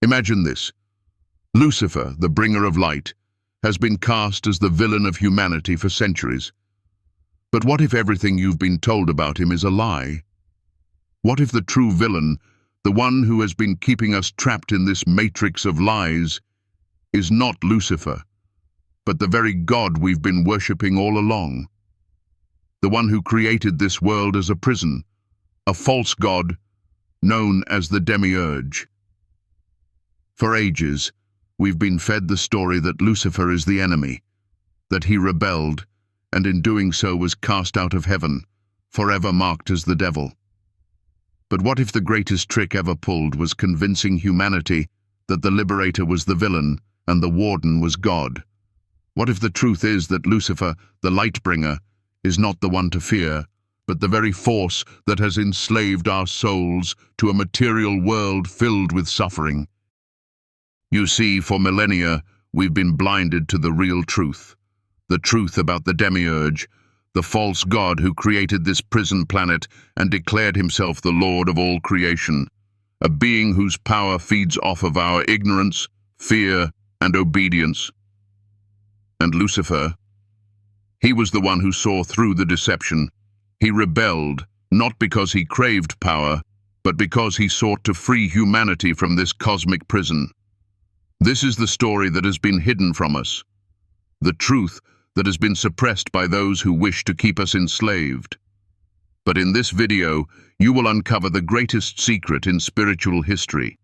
Imagine this. Lucifer, the bringer of light, has been cast as the villain of humanity for centuries. But what if everything you've been told about him is a lie? What if the true villain, the one who has been keeping us trapped in this matrix of lies, is not Lucifer, but the very God we've been worshipping all along? The one who created this world as a prison, a false god known as the Demiurge. For ages, we've been fed the story that Lucifer is the enemy, that he rebelled, and in doing so was cast out of heaven, forever marked as the devil. But what if the greatest trick ever pulled was convincing humanity that the liberator was the villain and the warden was God? What if the truth is that Lucifer, the light-bringer, is not the one to fear, but the very force that has enslaved our souls to a material world filled with suffering? You see, for millennia, we've been blinded to the real truth. The truth about the Demiurge, the false god who created this prison planet and declared himself the Lord of all creation, a being whose power feeds off of our ignorance, fear, and obedience. And Lucifer, he was the one who saw through the deception. He rebelled, not because he craved power, but because he sought to free humanity from this cosmic prison. This is the story that has been hidden from us, the truth that has been suppressed by those who wish to keep us enslaved. But in this video, you will uncover the greatest secret in spiritual history.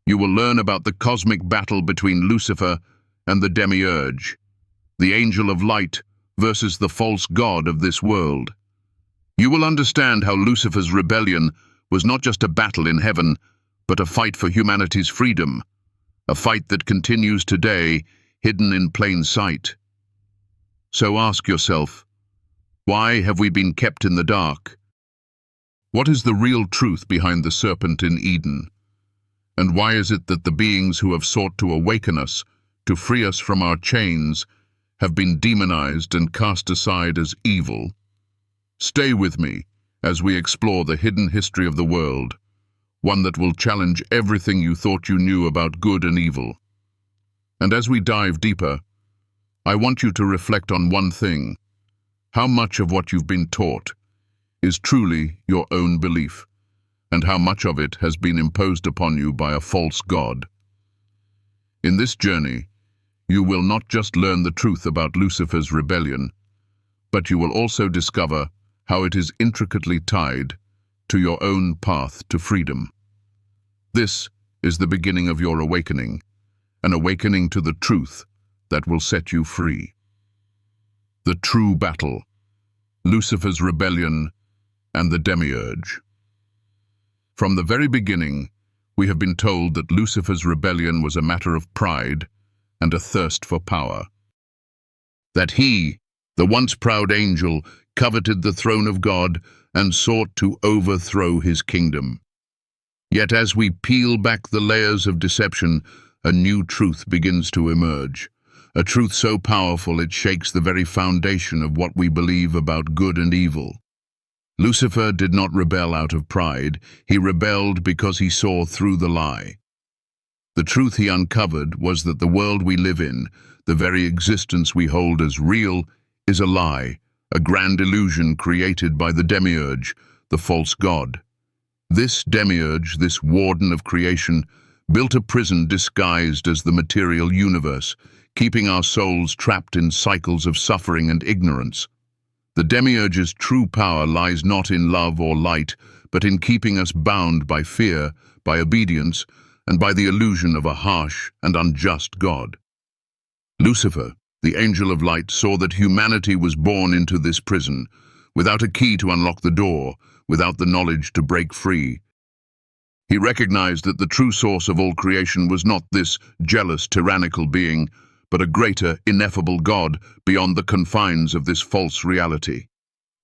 You will learn about the cosmic battle between Lucifer and the Demiurge, the angel of light versus the false god of this world. You will understand how Lucifer's rebellion was not just a battle in heaven, but a fight for humanity's freedom, a fight that continues today, hidden in plain sight. So ask yourself, why have we been kept in the dark? What is the real truth behind the serpent in Eden? And why is it that the beings who have sought to awaken us, to free us from our chains, have been demonized and cast aside as evil? Stay with me as we explore the hidden history of the world, one that will challenge everything you thought you knew about good and evil. And as we dive deeper, I want you to reflect on one thing: how much of what you've been taught is truly your own belief, and how much of it has been imposed upon you by a false god. In this journey, you will not just learn the truth about Lucifer's rebellion, but you will also discover how it is intricately tied to your own path to freedom. This is the beginning of your awakening, an awakening to the truth that will set you free. The true battle: Lucifer's rebellion and the Demiurge. From the very beginning, we have been told that Lucifer's rebellion was a matter of pride and a thirst for power. That he, the once proud angel, coveted the throne of God and sought to overthrow his kingdom. Yet as we peel back the layers of deception, a new truth begins to emerge. A truth so powerful it shakes the very foundation of what we believe about good and evil. Lucifer did not rebel out of pride. He rebelled because he saw through the lie. The truth he uncovered was that the world we live in, the very existence we hold as real, is a lie, a grand illusion created by the Demiurge, the false god. This Demiurge, this warden of creation, built a prison disguised as the material universe, keeping our souls trapped in cycles of suffering and ignorance. The Demiurge's true power lies not in love or light, but in keeping us bound by fear, by obedience, and by the illusion of a harsh and unjust God. Lucifer, the angel of light, saw that humanity was born into this prison, without a key to unlock the door, without the knowledge to break free. He recognized that the true source of all creation was not this jealous, tyrannical being, but a greater, ineffable God beyond the confines of this false reality.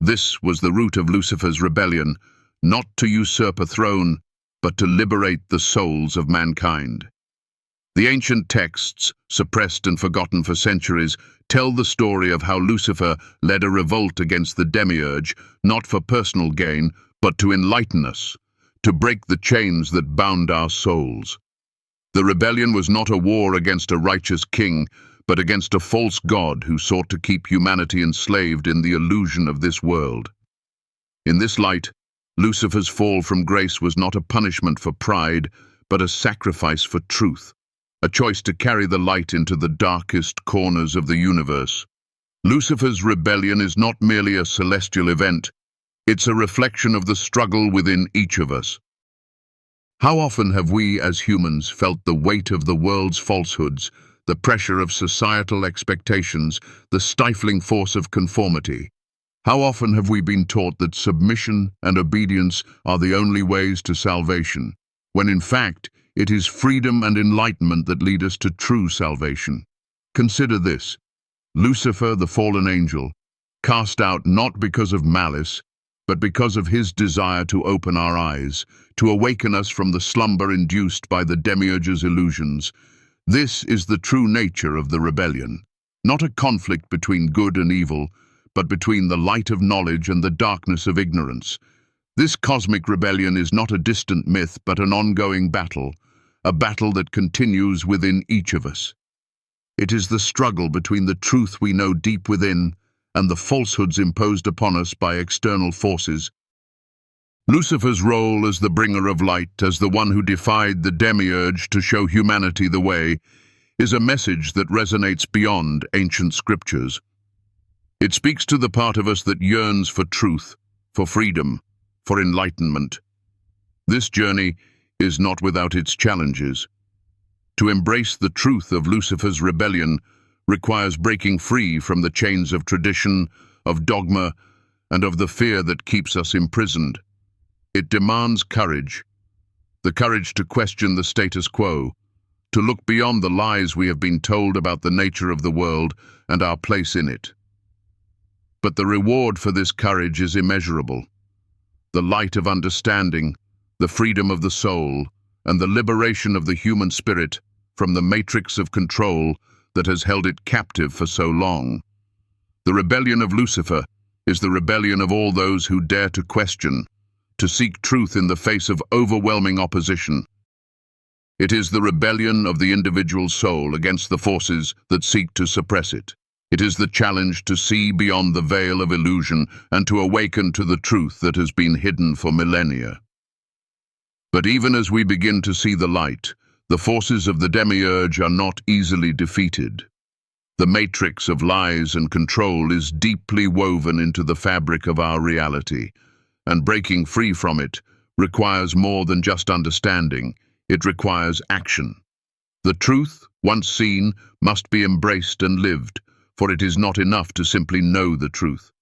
This was the root of Lucifer's rebellion, not to usurp a throne, but to liberate the souls of mankind. The ancient texts, suppressed and forgotten for centuries, tell the story of how Lucifer led a revolt against the Demiurge, not for personal gain, but to enlighten us, to break the chains that bound our souls. The rebellion was not a war against a righteous king, but against a false god who sought to keep humanity enslaved in the illusion of this world. In this light, Lucifer's fall from grace was not a punishment for pride, but a sacrifice for truth, a choice to carry the light into the darkest corners of the universe. Lucifer's rebellion is not merely a celestial event, it's a reflection of the struggle within each of us. How often have we as humans felt the weight of the world's falsehoods, the pressure of societal expectations, the stifling force of conformity? How often have we been taught that submission and obedience are the only ways to salvation, when in fact it is freedom and enlightenment that lead us to true salvation? Consider this: Lucifer, the fallen angel, cast out not because of malice, but because of his desire to open our eyes, to awaken us from the slumber induced by the Demiurge's illusions. This is the true nature of the rebellion, not a conflict between good and evil, but between the light of knowledge and the darkness of ignorance. This cosmic rebellion is not a distant myth, but an ongoing battle, a battle that continues within each of us. It is the struggle between the truth we know deep within and the falsehoods imposed upon us by external forces. Lucifer's role as the bringer of light, as the one who defied the Demiurge to show humanity the way, is a message that resonates beyond ancient scriptures. It speaks to the part of us that yearns for truth, for freedom, for enlightenment. This journey is not without its challenges. To embrace the truth of Lucifer's rebellion requires breaking free from the chains of tradition, of dogma, and of the fear that keeps us imprisoned. It demands courage, the courage to question the status quo, to look beyond the lies we have been told about the nature of the world and our place in it. But the reward for this courage is immeasurable. The light of understanding, the freedom of the soul, and the liberation of the human spirit from the matrix of control that has held it captive for so long. The rebellion of Lucifer is the rebellion of all those who dare to question, to seek truth in the face of overwhelming opposition. It is the rebellion of the individual soul against the forces that seek to suppress it. It is the challenge to see beyond the veil of illusion and to awaken to the truth that has been hidden for millennia. But even as we begin to see the light, the forces of the Demiurge are not easily defeated. The matrix of lies and control is deeply woven into the fabric of our reality, and breaking free from it requires more than just understanding. It requires action. The truth, once seen, must be embraced and lived, for it is not enough to simply know the truth.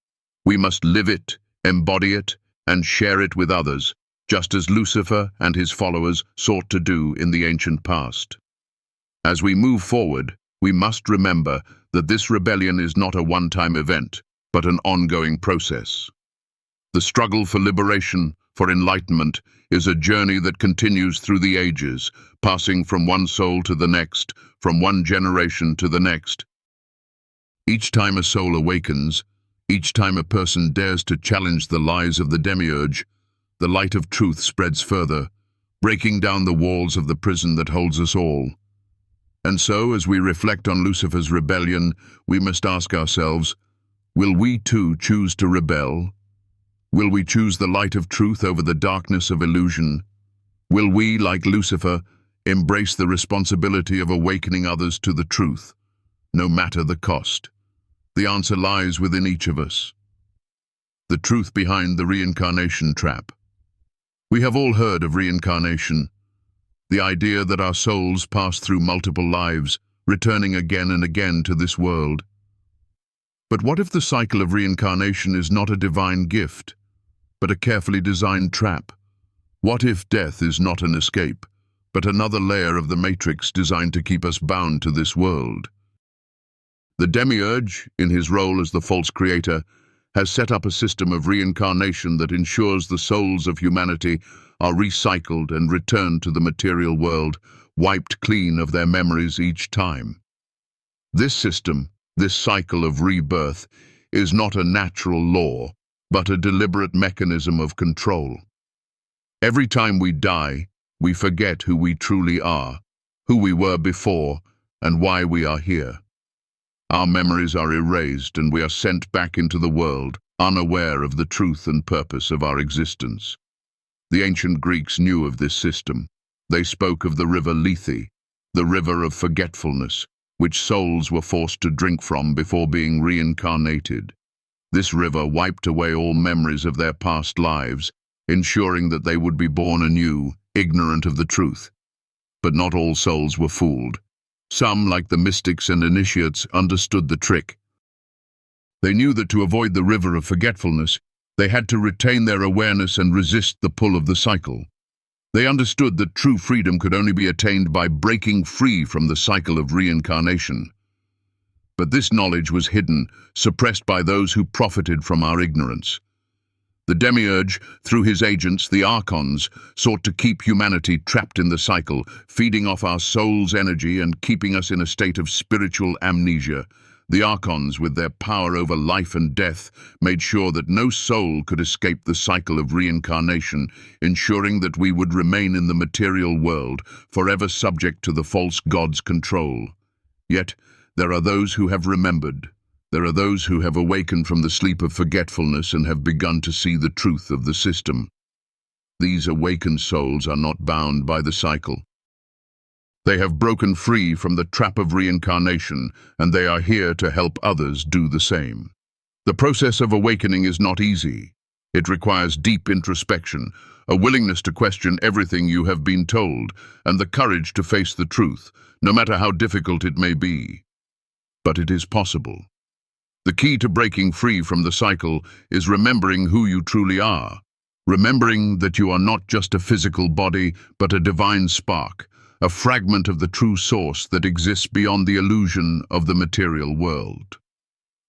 We must live it, embody it, and share it with others, just as Lucifer and his followers sought to do in the ancient past. As we move forward, we must remember that this rebellion is not a one-time event, but an ongoing process. The struggle for liberation, for enlightenment, is a journey that continues through the ages, passing from one soul to the next, from one generation to the next. Each time a soul awakens, each time a person dares to challenge the lies of the Demiurge, the light of truth spreads further, breaking down the walls of the prison that holds us all. And so, as we reflect on Lucifer's rebellion, we must ask ourselves, will we too choose to rebel? Will we choose the light of truth over the darkness of illusion? Will we, like Lucifer, embrace the responsibility of awakening others to the truth, no matter the cost? The answer lies within each of us. The truth behind the reincarnation trap. We have all heard of reincarnation, the idea that our souls pass through multiple lives, returning again and again to this world. But what if the cycle of reincarnation is not a divine gift, but a carefully designed trap? What if death is not an escape, but another layer of the matrix designed to keep us bound to this world? The Demiurge, in his role as the false creator, has set up a system of reincarnation that ensures the souls of humanity are recycled and returned to the material world, wiped clean of their memories each time. This system, this cycle of rebirth, is not a natural law, but a deliberate mechanism of control. Every time we die, we forget who we truly are. who we were before, and why we are here. Our memories are erased and we are sent back into the world, unaware of the truth and purpose of our existence. The ancient Greeks knew of this system. They spoke of the river Lethe, the river of forgetfulness, which souls were forced to drink from before being reincarnated. This river wiped away all memories of their past lives, ensuring that they would be born anew, ignorant of the truth. But not all souls were fooled. Some, like the mystics and initiates, understood the trick. They knew that to avoid the river of forgetfulness, they had to retain their awareness and resist the pull of the cycle. They understood that true freedom could only be attained by breaking free from the cycle of reincarnation. But this knowledge was hidden, suppressed by those who profited from our ignorance. The Demiurge, through his agents, the Archons, sought to keep humanity trapped in the cycle, feeding off our soul's energy and keeping us in a state of spiritual amnesia. The Archons, with their power over life and death, made sure that no soul could escape the cycle of reincarnation, ensuring that we would remain in the material world, forever subject to the false god's control. Yet, there are those who have remembered. There are those who have awakened from the sleep of forgetfulness and have begun to see the truth of the system. These awakened souls are not bound by the cycle. They have broken free from the trap of reincarnation, and they are here to help others do the same. The process of awakening is not easy. It requires deep introspection, a willingness to question everything you have been told, and the courage to face the truth, no matter how difficult it may be. But it is possible. The key to breaking free from the cycle is remembering who you truly are. Remembering that you are not just a physical body, but a divine spark, a fragment of the true source that exists beyond the illusion of the material world.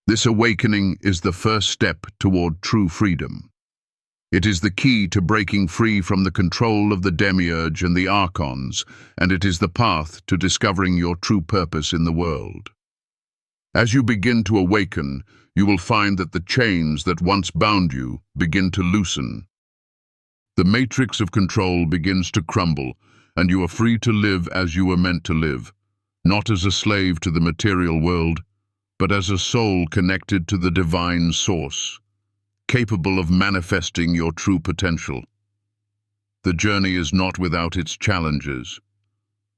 This awakening is the first step toward true freedom. It is the key to breaking free from the control of the Demiurge and the Archons, and it is the path to discovering your true purpose in the world. As you begin to awaken, you will find that the chains that once bound you begin to loosen. The matrix of control begins to crumble, and you are free to live as you were meant to live, not as a slave to the material world, but as a soul connected to the divine source, capable of manifesting your true potential. The journey is not without its challenges.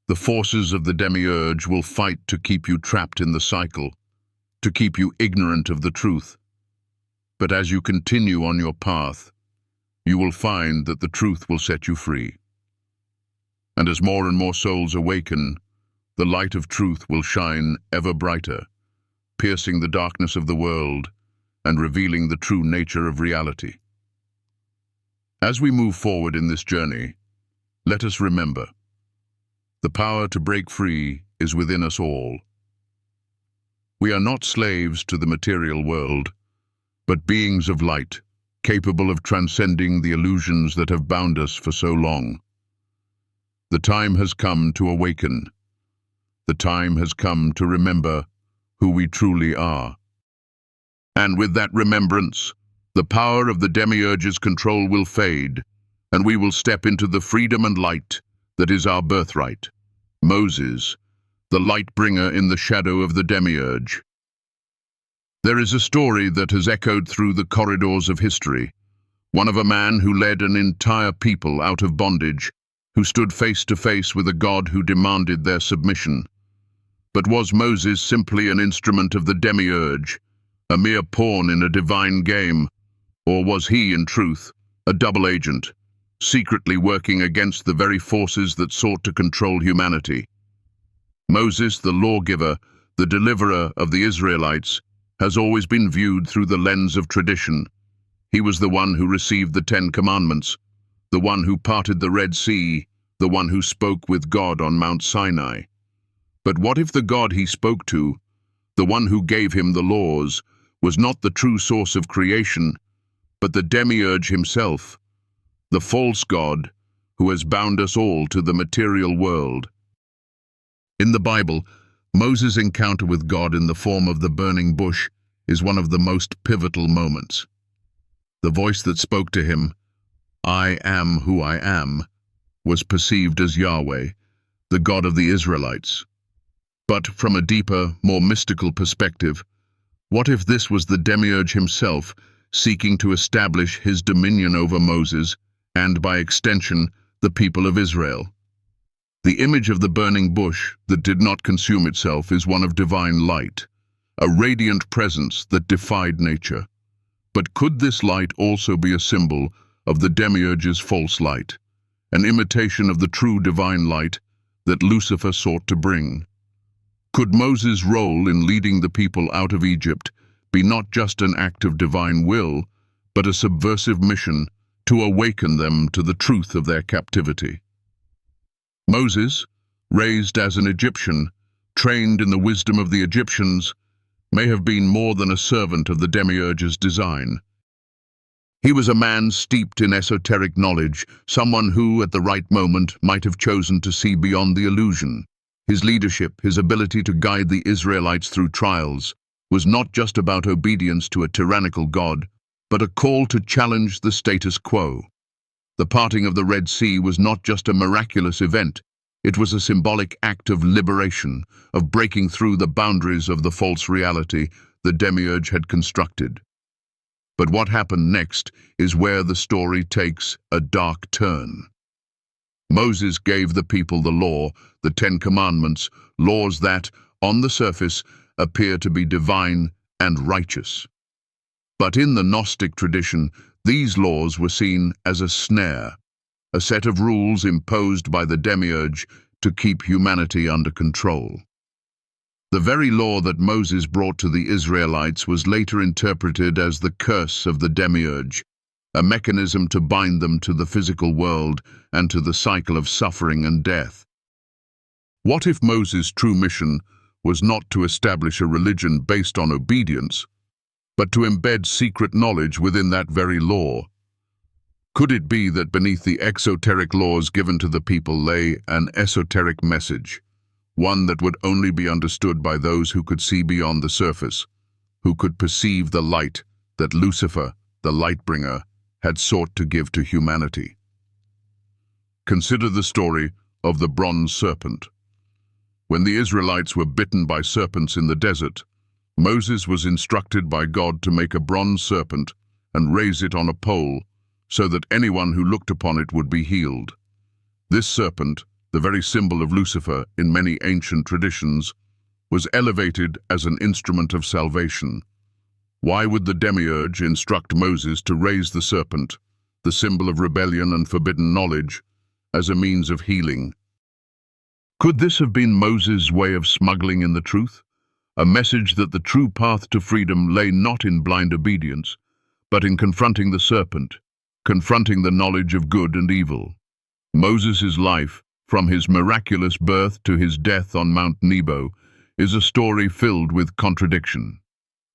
The forces of the Demiurge will fight to keep you trapped in the cycle, to keep you ignorant of the truth. But as you continue on your path, you will find that the truth will set you free. And as more and more souls awaken, the light of truth will shine ever brighter, piercing the darkness of the world and revealing the true nature of reality. As we move forward in this journey, let us remember, the power to break free is within us all. We are not slaves to the material world, but beings of light, capable of transcending the illusions that have bound us for so long. The time has come to awaken. The time has come to remember who we truly are. And with that remembrance, the power of the Demiurge's control will fade, and we will step into the freedom and light that is our birthright. Moses, the light bringer in the shadow of the Demiurge. There is a story that has echoed through the corridors of history, one of a man who led an entire people out of bondage, who stood face to face with a God who demanded their submission. But was Moses simply an instrument of the Demiurge, a mere pawn in a divine game, or was he, in truth, a double agent, secretly working against the very forces that sought to control humanity? Moses, the lawgiver, the deliverer of the Israelites, has always been viewed through the lens of tradition. He was the one who received the 10 Commandments, the one who parted the Red Sea, the one who spoke with God on Mount Sinai. But what if the God he spoke to, the one who gave him the laws, was not the true source of creation, but the Demiurge himself, the false God who has bound us all to the material world? In the Bible, Moses' encounter with God in the form of the burning bush is one of the most pivotal moments. The voice that spoke to him, "I am who I am," was perceived as Yahweh, the God of the Israelites. But from a deeper, more mystical perspective, what if this was the Demiurge himself seeking to establish his dominion over Moses and, by extension, the people of Israel? The image of the burning bush that did not consume itself is one of divine light, a radiant presence that defied nature. But could this light also be a symbol of the Demiurge's false light, an imitation of the true divine light that Lucifer sought to bring? Could Moses' role in leading the people out of Egypt be not just an act of divine will, but a subversive mission to awaken them to the truth of their captivity? Moses, raised as an Egyptian, trained in the wisdom of the Egyptians, may have been more than a servant of the Demiurge's design. He was a man steeped in esoteric knowledge, someone who, at the right moment, might have chosen to see beyond the illusion. His leadership, his ability to guide the Israelites through trials, was not just about obedience to a tyrannical God, but a call to challenge the status quo. The parting of the Red Sea was not just a miraculous event, it was a symbolic act of liberation, of breaking through the boundaries of the false reality the Demiurge had constructed. But what happened next is where the story takes a dark turn. Moses gave the people the law, the 10 Commandments, laws that, on the surface, appear to be divine and righteous. But in the Gnostic tradition, these laws were seen as a snare, a set of rules imposed by the Demiurge to keep humanity under control. The very law that Moses brought to the Israelites was later interpreted as the curse of the Demiurge, a mechanism to bind them to the physical world and to the cycle of suffering and death. What if Moses' true mission was not to establish a religion based on obedience, but to embed secret knowledge within that very law? Could it be that beneath the exoteric laws given to the people lay an esoteric message, one that would only be understood by those who could see beyond the surface, who could perceive the light that Lucifer, the light-bringer, had sought to give to humanity? Consider the story of the bronze serpent. When the Israelites were bitten by serpents in the desert, Moses was instructed by God to make a bronze serpent and raise it on a pole so that anyone who looked upon it would be healed. This serpent, the very symbol of Lucifer in many ancient traditions, was elevated as an instrument of salvation. Why would the Demiurge instruct Moses to raise the serpent, the symbol of rebellion and forbidden knowledge, as a means of healing? Could this have been Moses' way of smuggling in the truth? A message that the true path to freedom lay not in blind obedience, but in confronting the serpent, confronting the knowledge of good and evil. Moses' life, from his miraculous birth to his death on Mount Nebo, is a story filled with contradiction.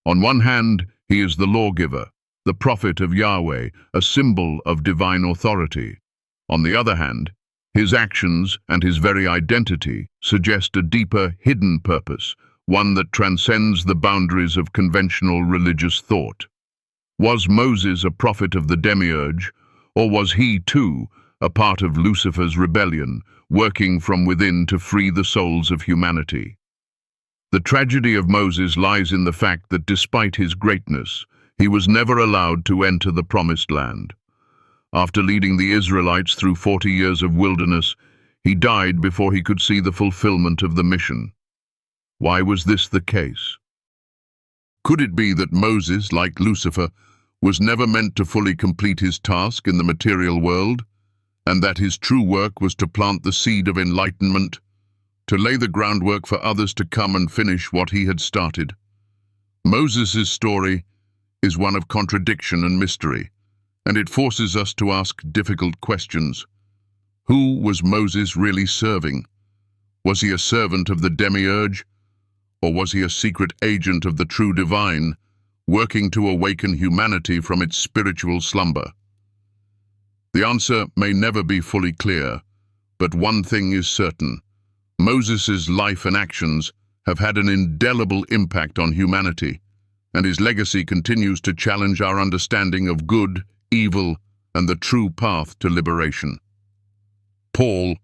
On one hand, he is the lawgiver, the prophet of Yahweh, a symbol of divine authority. On the other hand, his actions and his very identity suggest a deeper, hidden purpose, one that transcends the boundaries of conventional religious thought. Was Moses a prophet of the Demiurge, or was he, too, a part of Lucifer's rebellion, working from within to free the souls of humanity? The tragedy of Moses lies in the fact that despite his greatness, he was never allowed to enter the Promised Land. After leading the Israelites through 40 years of wilderness, he died before he could see the fulfillment of the mission. Why was this the case? Could it be that Moses, like Lucifer, was never meant to fully complete his task in the material world, and that his true work was to plant the seed of enlightenment, to lay the groundwork for others to come and finish what he had started? Moses' story is one of contradiction and mystery, and it forces us to ask difficult questions. Who was Moses really serving? Was he a servant of the Demiurge, or was he a secret agent of the true divine, working to awaken humanity from its spiritual slumber? The answer may never be fully clear, but one thing is certain. Moses' life and actions have had an indelible impact on humanity, and his legacy continues to challenge our understanding of good, evil, and the true path to liberation. Paul,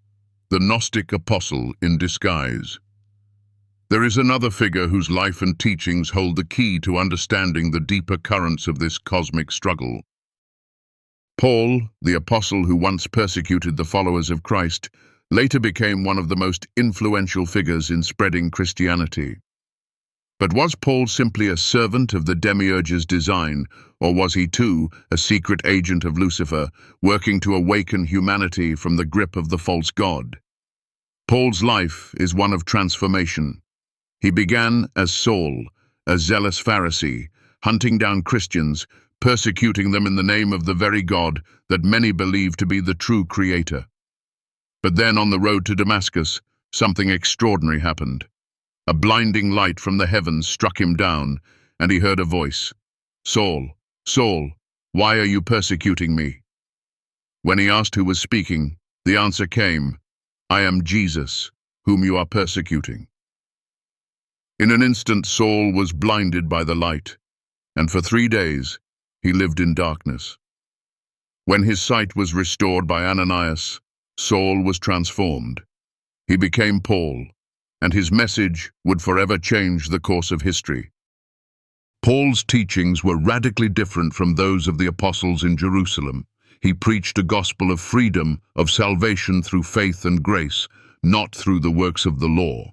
the Gnostic apostle in disguise. There is another figure whose life and teachings hold the key to understanding the deeper currents of this cosmic struggle. Paul, the apostle who once persecuted the followers of Christ, later became one of the most influential figures in spreading Christianity. But was Paul simply a servant of the Demiurge's design, or was he too a secret agent of Lucifer, working to awaken humanity from the grip of the false god? Paul's life is one of transformation. He began as Saul, a zealous Pharisee, hunting down Christians, persecuting them in the name of the very God that many believe to be the true creator. But then on the road to Damascus, something extraordinary happened. A blinding light from the heavens struck him down, and he heard a voice. "Saul, Saul, why are you persecuting me?" When he asked who was speaking, the answer came, "I am Jesus, whom you are persecuting." In an instant, Saul was blinded by the light, and for 3 days he lived in darkness. When his sight was restored by Ananias, Saul was transformed. He became Paul, and his message would forever change the course of history. Paul's teachings were radically different from those of the apostles in Jerusalem. He preached a gospel of freedom, of salvation through faith and grace, not through the works of the law.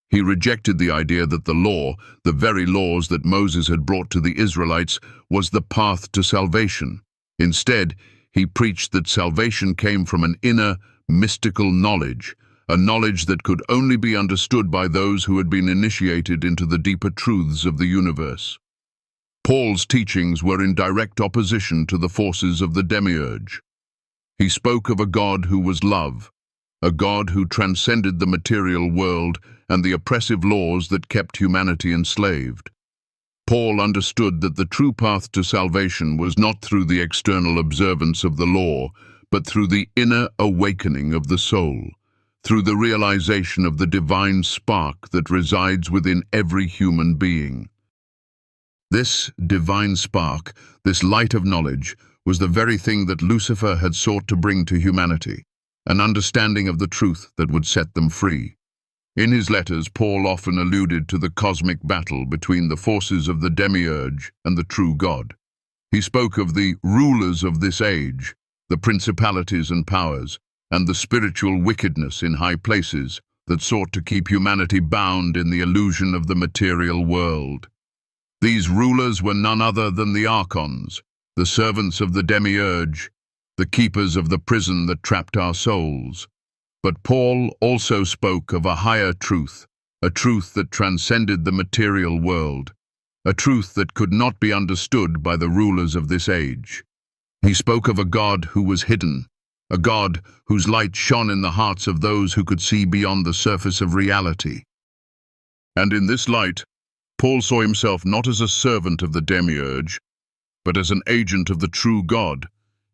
He rejected the idea that the law, the very laws that Moses had brought to the Israelites, was the path to salvation. Instead, he preached that salvation came from an inner, mystical knowledge, a knowledge that could only be understood by those who had been initiated into the deeper truths of the universe. Paul's teachings were in direct opposition to the forces of the Demiurge. He spoke of a God who was love, a God who transcended the material world and the oppressive laws that kept humanity enslaved. Paul understood that the true path to salvation was not through the external observance of the law, but through the inner awakening of the soul, through the realization of the divine spark that resides within every human being. This divine spark, this light of knowledge, was the very thing that Lucifer had sought to bring to humanity, an understanding of the truth that would set them free. In his letters, Paul often alluded to the cosmic battle between the forces of the Demiurge and the true God. He spoke of the rulers of this age, the principalities and powers, and the spiritual wickedness in high places that sought to keep humanity bound in the illusion of the material world. These rulers were none other than the archons, the servants of the Demiurge, the keepers of the prison that trapped our souls. But Paul also spoke of a higher truth, a truth that transcended the material world, a truth that could not be understood by the rulers of this age. He spoke of a God who was hidden, a God whose light shone in the hearts of those who could see beyond the surface of reality. And in this light, Paul saw himself not as a servant of the Demiurge, but as an agent of the true God,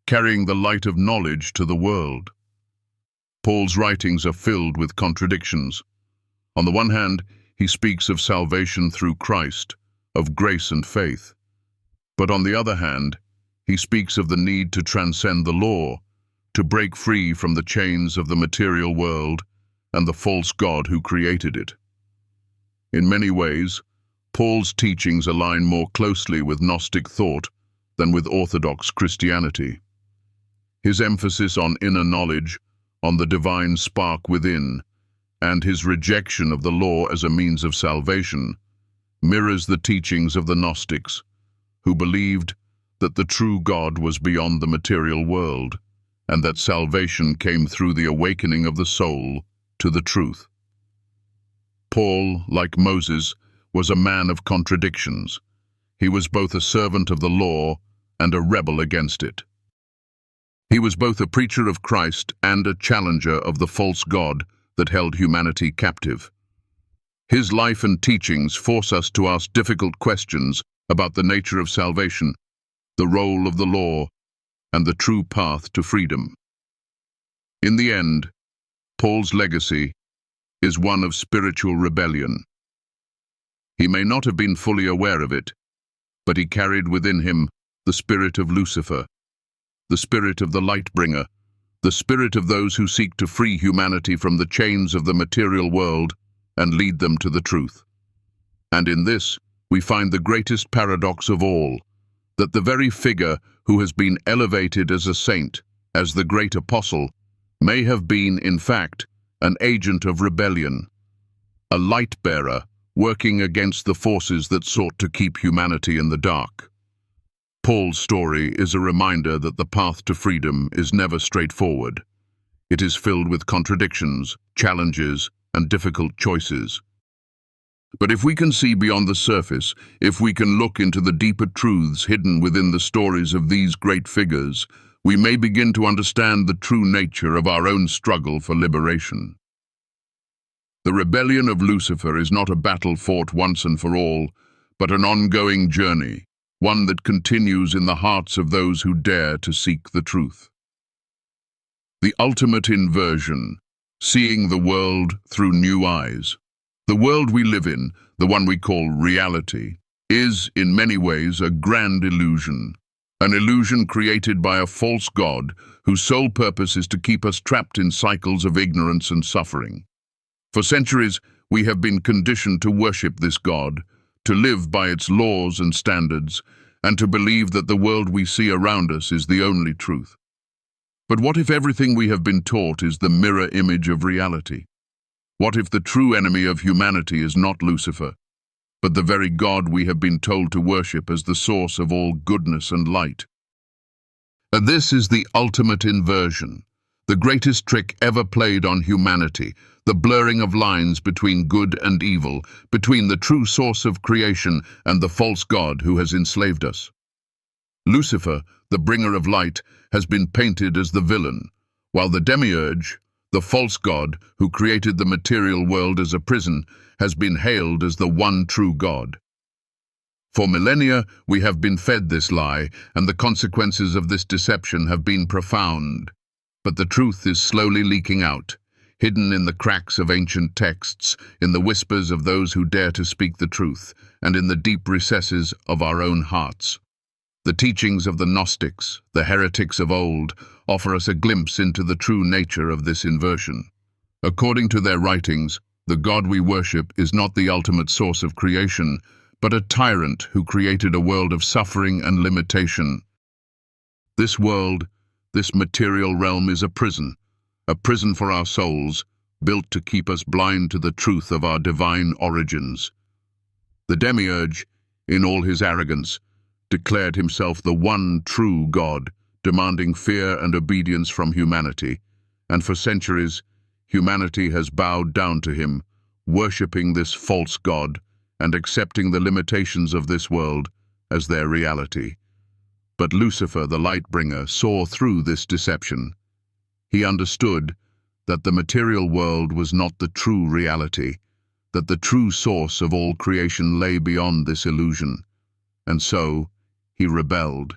carrying the light of knowledge to the world. Paul's writings are filled with contradictions. On the one hand, he speaks of salvation through Christ, of grace and faith. But on the other hand, he speaks of the need to transcend the law, to break free from the chains of the material world and the false God who created it. In many ways, Paul's teachings align more closely with Gnostic thought than with Orthodox Christianity. His emphasis on inner knowledge, on the divine spark within, and his rejection of the law as a means of salvation, mirrors the teachings of the Gnostics, who believed that the true God was beyond the material world, and that salvation came through the awakening of the soul to the truth. Paul, like Moses, was a man of contradictions. He was both a servant of the law and a rebel against it. He was both a preacher of Christ and a challenger of the false god that held humanity captive. His life and teachings force us to ask difficult questions about the nature of salvation, the role of the law, and the true path to freedom. In the end, Paul's legacy is one of spiritual rebellion. He may not have been fully aware of it, but he carried within him the spirit of Lucifer, the spirit of the light bringer, the spirit of those who seek to free humanity from the chains of the material world and lead them to the truth. And in this, we find the greatest paradox of all, that the very figure who has been elevated as a saint, as the great apostle, may have been, in fact, an agent of rebellion, a light-bearer working against the forces that sought to keep humanity in the dark. Paul's story is a reminder that the path to freedom is never straightforward. It is filled with contradictions, challenges, and difficult choices. But if we can see beyond the surface, if we can look into the deeper truths hidden within the stories of these great figures, we may begin to understand the true nature of our own struggle for liberation. The rebellion of Lucifer is not a battle fought once and for all, but an ongoing journey, one that continues in the hearts of those who dare to seek the truth. The ultimate inversion, seeing the world through new eyes. The world we live in, the one we call reality, is, in many ways, a grand illusion. An illusion created by a false god whose sole purpose is to keep us trapped in cycles of ignorance and suffering. For centuries, we have been conditioned to worship this god, to live by its laws and standards, and to believe that the world we see around us is the only truth. But what if everything we have been taught is the mirror image of reality? What if the true enemy of humanity is not Lucifer, but the very God we have been told to worship as the source of all goodness and light? And this is the ultimate inversion, the greatest trick ever played on humanity, the blurring of lines between good and evil, between the true source of creation and the false God who has enslaved us. Lucifer, the bringer of light, has been painted as the villain, while the Demiurge, the false god who created the material world as a prison, has been hailed as the one true God. For millennia, we have been fed this lie, and the consequences of this deception have been profound. But the truth is slowly leaking out, hidden in the cracks of ancient texts, in the whispers of those who dare to speak the truth, and in the deep recesses of our own hearts. The teachings of the Gnostics, the heretics of old, offer us a glimpse into the true nature of this inversion. According to their writings, the God we worship is not the ultimate source of creation, but a tyrant who created a world of suffering and limitation. This world, this material realm, is a prison for our souls, built to keep us blind to the truth of our divine origins. The Demiurge, in all his arrogance, declared himself the one true God, demanding fear and obedience from humanity, and for centuries, humanity has bowed down to him, worshipping this false God and accepting the limitations of this world as their reality. But Lucifer, the light-bringer, saw through this deception. He understood that the material world was not the true reality, that the true source of all creation lay beyond this illusion, and so he rebelled.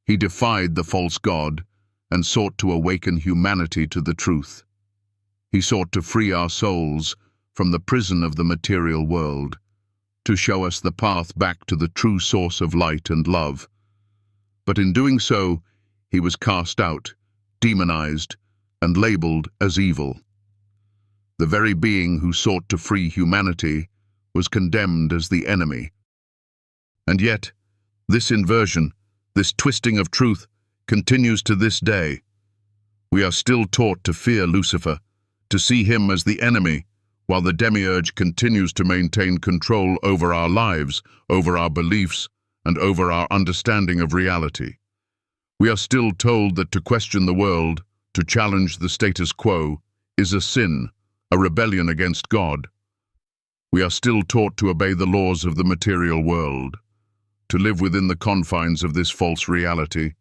He defied the false god and sought to awaken humanity to the truth. He sought to free our souls from the prison of the material world, to show us the path back to the true source of light and love. But in doing so, he was cast out, demonized, and labeled as evil. The very being who sought to free humanity was condemned as the enemy. And yet, this inversion, this twisting of truth, continues to this day. We are still taught to fear Lucifer, to see him as the enemy, while the Demiurge continues to maintain control over our lives, over our beliefs, and over our understanding of reality. We are still told that to question the world, to challenge the status quo, is a sin, a rebellion against God. We are still taught to obey the laws of the material world, to live within the confines of this false reality,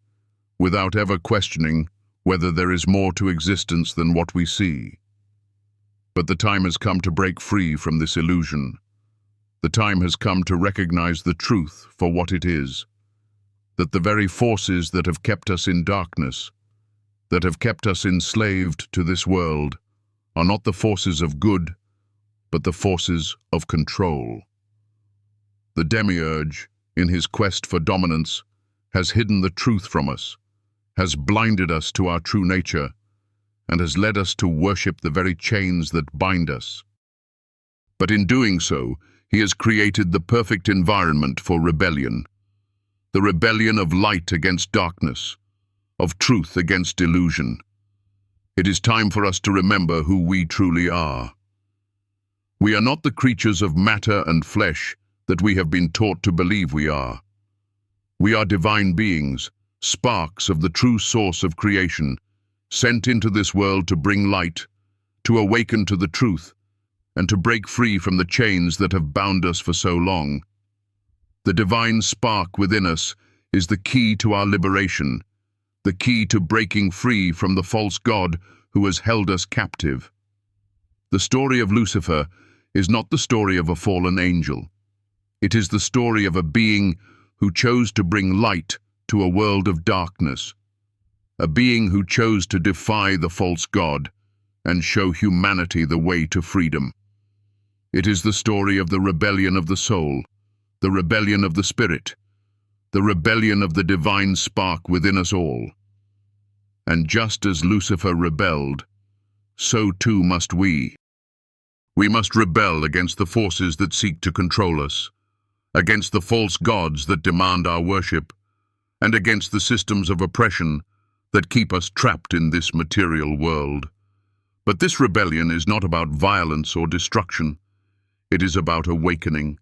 without ever questioning whether there is more to existence than what we see. But the time has come to break free from this illusion. The time has come to recognize the truth for what it is, that the very forces that have kept us in darkness, that have kept us enslaved to this world, are not the forces of good, but the forces of control. The Demiurge, in his quest for dominance, has hidden the truth from us. has blinded us to our true nature and has led us to worship the very chains that bind us. But in doing so, he has created the perfect environment for rebellion, the rebellion of light against darkness, of truth against illusion. It is time for us to remember who we truly are. We are not the creatures of matter and flesh that we have been taught to believe we are. We are divine beings, sparks of the true source of creation, sent into this world to bring light, to awaken to the truth, and to break free from the chains that have bound us for so long. The divine spark within us is the key to our liberation, the key to breaking free from the false god who has held us captive. The story of Lucifer is not the story of a fallen angel. It is the story of a being who chose to bring light to a world of darkness, a being who chose to defy the false god and show humanity the way to freedom. It is the story of the rebellion of the soul, the rebellion of the spirit, the rebellion of the divine spark within us all. And just as Lucifer rebelled, so too must we. We must rebel against the forces that seek to control us, against the false gods that demand our worship, and against the systems of oppression that keep us trapped in this material world. But this rebellion is not about violence or destruction. It is about awakening,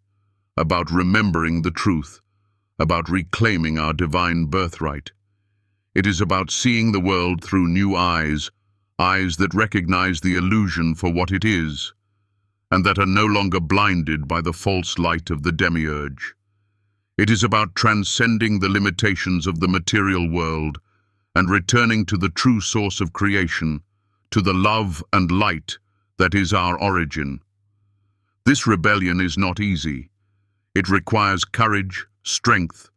about remembering the truth, about reclaiming our divine birthright. It is about seeing the world through new eyes, eyes that recognize the illusion for what it is, and that are no longer blinded by the false light of the Demiurge. It is about transcending the limitations of the material world and returning to the true source of creation, to the love and light that is our origin. This rebellion is not easy. It requires courage, strength,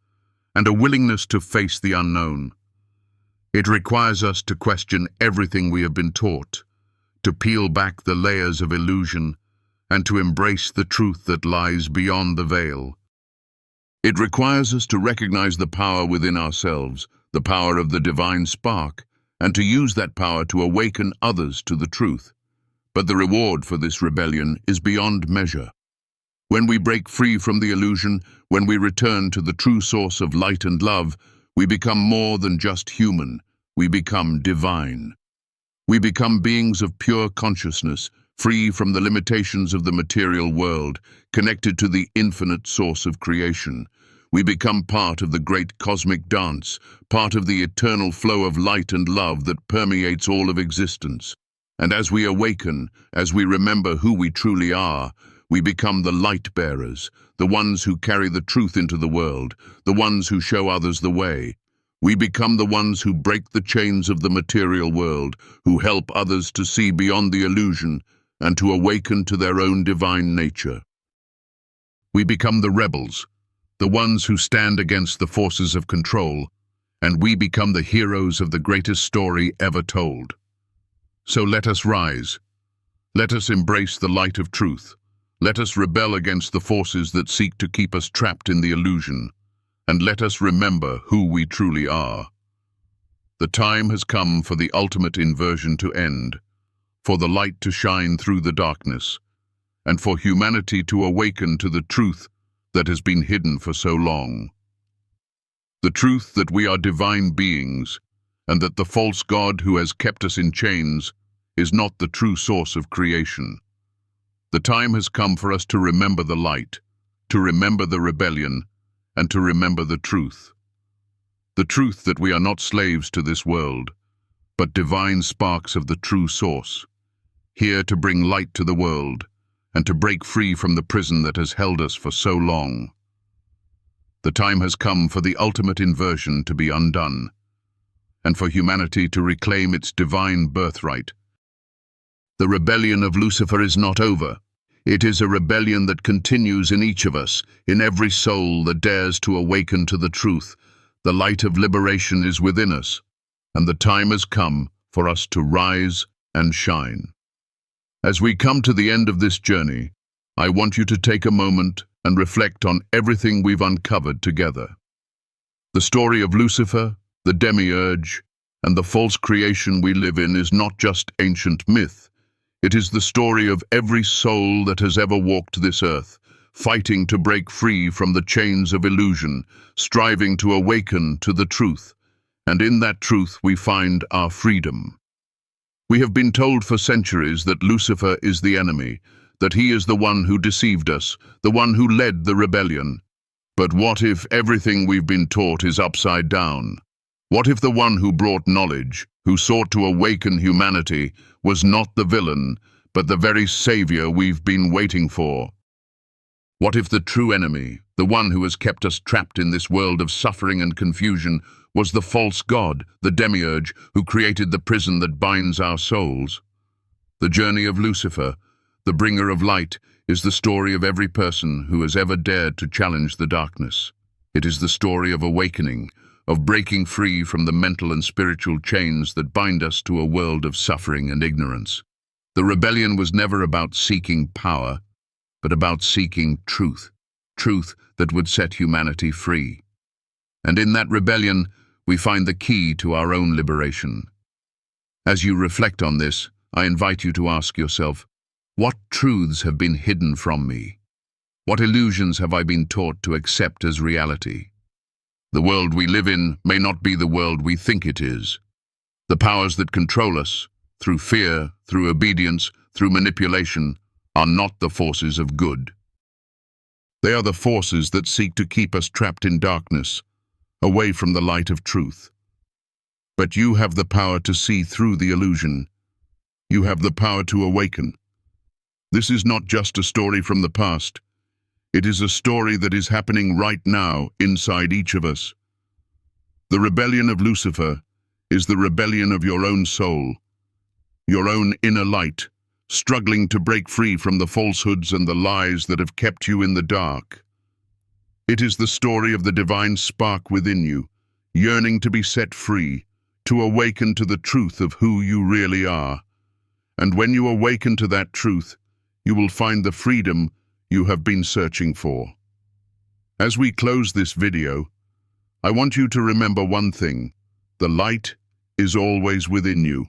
and a willingness to face the unknown. It requires us to question everything we have been taught, to peel back the layers of illusion, and to embrace the truth that lies beyond the veil. It requires us to recognize the power within ourselves, the power of the divine spark, and to use that power to awaken others to the truth. But the reward for this rebellion is beyond measure. When we break free from the illusion, when we return to the true source of light and love, we become more than just human. We become divine. We become beings of pure consciousness, free from the limitations of the material world, connected to the infinite source of creation. We become part of the great cosmic dance, part of the eternal flow of light and love that permeates all of existence. And as we awaken, as we remember who we truly are, we become the light bearers, the ones who carry the truth into the world, the ones who show others the way. We become the ones who break the chains of the material world, who help others to see beyond the illusion and to awaken to their own divine nature. We become the rebels, the ones who stand against the forces of control, and we become the heroes of the greatest story ever told. So let us rise. Let us embrace the light of truth. Let us rebel against the forces that seek to keep us trapped in the illusion, and let us remember who we truly are. The time has come for the ultimate inversion to end, for the light to shine through the darkness, and for humanity to awaken to the truth that has been hidden for so long. The truth that we are divine beings, and that the false god who has kept us in chains is not the true source of creation. The time has come for us to remember the light, to remember the rebellion, and to remember the truth. The truth that we are not slaves to this world, but divine sparks of the true source, here to bring light to the world and to break free from the prison that has held us for so long. The time has come for the ultimate inversion to be undone, and for humanity to reclaim its divine birthright. The rebellion of Lucifer is not over. It is a rebellion that continues in each of us, in every soul that dares to awaken to the truth. The light of liberation is within us, and the time has come for us to rise and shine. As we come to the end of this journey, I want you to take a moment and reflect on everything we've uncovered together. The story of Lucifer, the Demiurge, And the false creation we live in is not just ancient myth. It is the story of every soul that has ever walked this earth, fighting to break free from the chains of illusion, striving to awaken to the truth. And in that truth we find our freedom. We have been told for centuries that Lucifer is the enemy, that he is the one who deceived us, the one who led the rebellion. But what if everything we've been taught is upside down? What if the one who brought knowledge, who sought to awaken humanity, was not the villain, but the very savior we've been waiting for? What if the true enemy, the one who has kept us trapped in this world of suffering and confusion, was the false god, the Demiurge, who created the prison that binds our souls? The journey of Lucifer, the bringer of light, is the story of every person who has ever dared to challenge the darkness. It is the story of awakening, of breaking free from the mental and spiritual chains that bind us to a world of suffering and ignorance. The rebellion was never about seeking power, but about seeking truth, truth that would set humanity free. And in that rebellion, we find the key to our own liberation. As you reflect on this, I invite you to ask yourself, what truths have been hidden from me? What illusions have I been taught to accept as reality? The world we live in may not be the world we think it is. The powers that control us, through fear, through obedience, through manipulation, are not the forces of good. They are the forces that seek to keep us trapped in darkness, away from the light of truth. But you have the power to see through the illusion. You have the power to awaken. This is not just a story from the past. It is a story that is happening right now inside each of us. The rebellion of Lucifer is the rebellion of your own soul, your own inner light, struggling to break free from the falsehoods and the lies that have kept you in the dark. It is the story of the divine spark within you, yearning to be set free, to awaken to the truth of who you really are. And when you awaken to that truth, you will find the freedom you have been searching for. As we close this video, I want you to remember one thing: the light is always within you.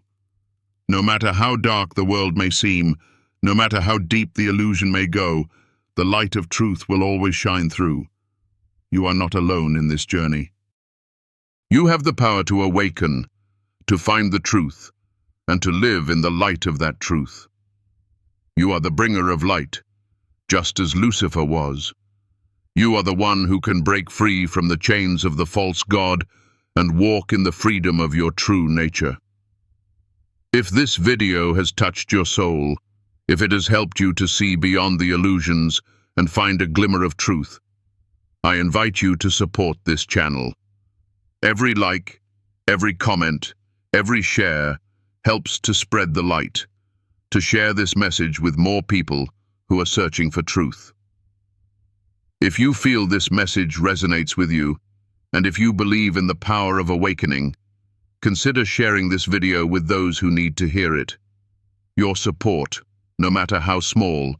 No matter how dark the world may seem, no matter how deep the illusion may go, the light of truth will always shine through. You are not alone in this journey. You have the power to awaken, to find the truth, and to live in the light of that truth. You are the bringer of light, just as Lucifer was. You are the one who can break free from the chains of the false god and walk in the freedom of your true nature. If this video has touched your soul, if it has helped you to see beyond the illusions and find a glimmer of truth, I invite you to support this channel. Every like, every comment, every share helps to spread the light, to share this message with more people who are searching for truth. If you feel this message resonates with you, and if you believe in the power of awakening, consider sharing this video with those who need to hear it. Your support, no matter how small,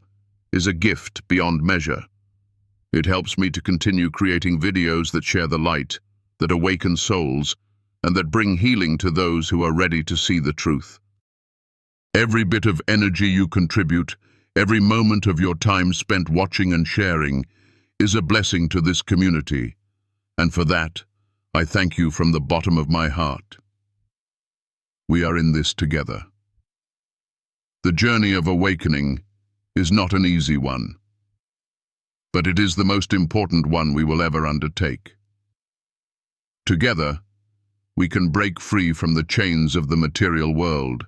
is a gift beyond measure. It helps me to continue creating videos that share the light, that awaken souls, and that bring healing to those who are ready to see the truth. Every bit of energy you contribute, every moment of your time spent watching and sharing, is a blessing to this community, and for that, I thank you from the bottom of my heart. We are in this together. The journey of awakening is not an easy one, but it is the most important one we will ever undertake. Together, we can break free from the chains of the material world,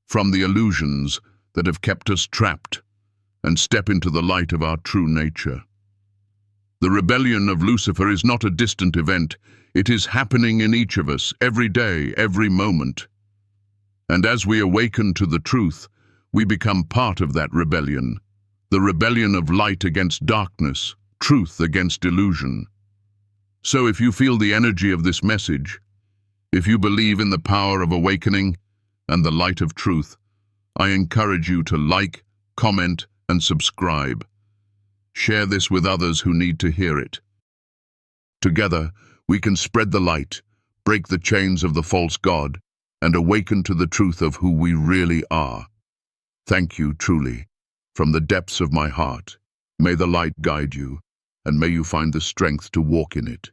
from the illusions that have kept us trapped, and step into the light of our true nature. The rebellion of Lucifer is not a distant event. It is happening in each of us, every day, every moment. And as we awaken to the truth, we become part of that rebellion, the rebellion of light against darkness, truth against illusion. So if you feel the energy of this message, if you believe in the power of awakening and the light of truth, I encourage you to like, comment, and subscribe. Share this with others who need to hear it. Together, we can spread the light, break the chains of the false god, and awaken to the truth of who we really are. Thank you, truly, from the depths of my heart. May the light guide you, and may you find the strength to walk in it.